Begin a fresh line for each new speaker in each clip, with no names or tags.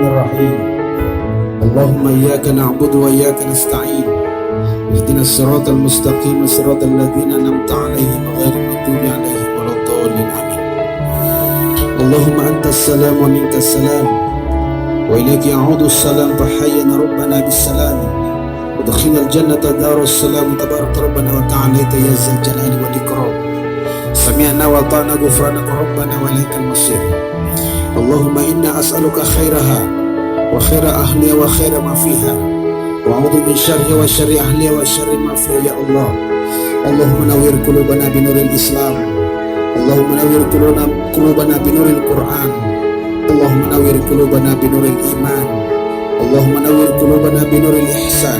Bismillahirrahmanirrahim. Allahumma iyyaka na'budu wa iyyaka nasta'in. Ihdinas siratal mustaqim, siratal ladzina an'amta 'alaihim ghairil maghdubi 'alaihim waladdallin. Amin. Allahumma antas salam wa minkas salam. Wa ilayka ya'udu salam tahayyana rabbana bis salam. Udkhilnal jannata darus salam tabarak rabbana wa ta'ala ya zal jalali wal ikram. Sami'na wa ata'na ghufranaka rabbana wa ilaikal masir. Allahumma inna as'aluka khairaha wa khaira ahliha wa khaira ma fiha wa a'udzu min syarriha wa syarri ahliha wa syarri ma fiha ya Allah. Allahumma nawwir qulubana binuril Islam. Allahumma nawwir qulubana binuril Quran. Allahumma nawwir qulubana binuril iman. Allahumma nawwir qulubana binuril ihsan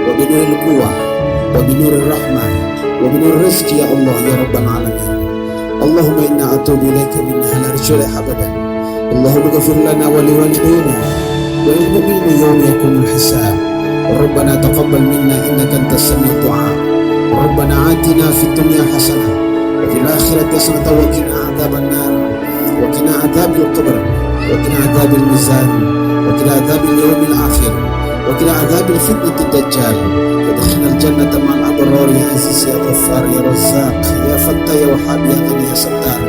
wa binuril quwwah wa binuril rahmah wa binuril rizqi ya Allah ya rabbal alamin. Allahumma inna atubu ilaika min halarjul hababan. Allahumma ghfir lana wa liwalidayna wa lil mu'minina yawma yaqumul hisab. Rabbana taqabbal minna innaka antas sami'ud du'a. Rabbana atina fid dunya hasanah wa fil akhirati hasanah wa qina adzaban nar wa qina adzabil qabr wa qina adzabil mizan wa qina adzabil yawmil akhir wa qina adzabil fitnatid dajjal. Adkhilnal jannata ma'al abrar ya aziz ya ghaffar ya razzaq ya fattah ya wahhab ya ghani ya sattar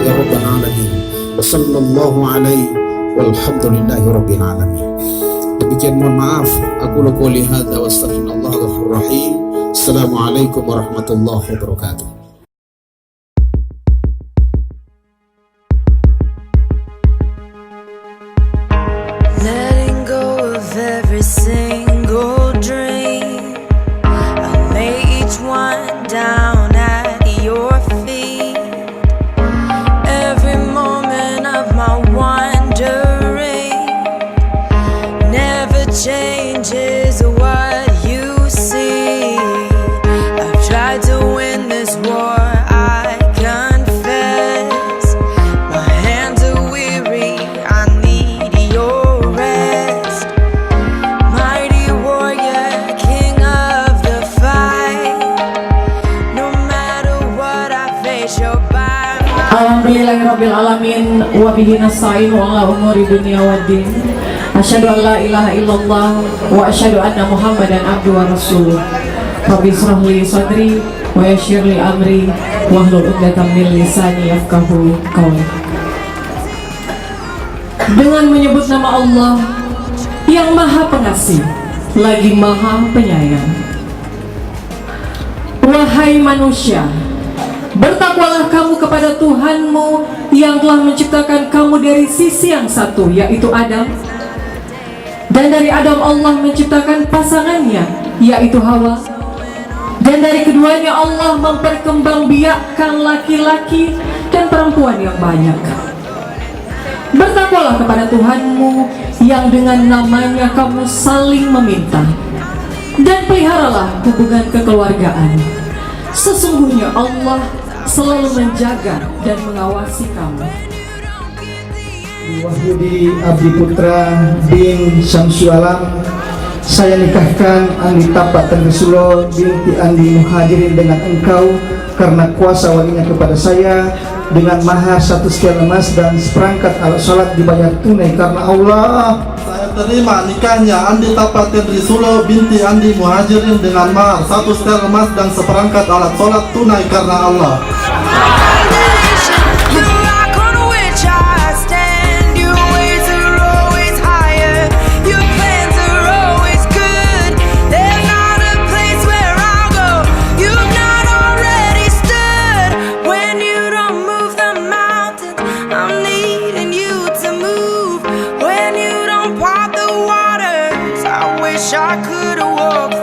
ya rabbal alamin. Wassallallahu alaihi walhamdulillahi rabbil alamin. Demikian, mohon maaf. Aku qouli hadza wa astaghfirullaha ghafurur rahim. Assalamualaikum warahmatullahi wabarakatuh.
Letting go of every single dream, I lay each one down at your feet. Every moment of my wandering never changes what you see. I've tried to win this war, I confess. My hands are weary, I need your rest. Mighty warrior, king of the fight. No matter what I face, you're by my
Alhamdulillahirabbil alamin wa bihi nasta'in wa ala umuri dunya waddin. Asyhadu an la ilaha illallah wa asyhadu anna Muhammadan abduhu wa rasuluh. Rabbi shrah li sadri wa yassir li amri wahlul 'uqdatam min lisani yafqahu qawli. Dengan menyebut nama Allah yang Maha Pengasih lagi Maha Penyayang. Wahai manusia, bertakwalah kamu kepada Tuhanmu yang telah menciptakan kamu dari sisi yang satu, yaitu Adam. Dan dari Adam Allah menciptakan pasangannya, yaitu Hawa. Dan dari keduanya Allah memperkembangbiakkan laki-laki dan perempuan yang banyak. Bertakwalah kepada Tuhanmu yang dengan namanya kamu saling meminta. Dan peliharalah hubungan kekeluargaan. Sesungguhnya Allah selalu menjaga dan mengawasi kamu.
Wahyudi Abdi Putra bin Syamsul Alam, saya nikahkan Andi Tapak Tenggesulo binti Andi Muhajirin dengan engkau karena kuasa walinya kepada saya dengan mahar 1 sekian emas dan seperangkat alat sholat dibayar tunai karena Allah.
Saya terima nikahnya Andi Tapak Tenggesulo binti Andi Muhajirin dengan mahar 1 sekian emas dan seperangkat alat sholat tunai karena Allah.
I could've walked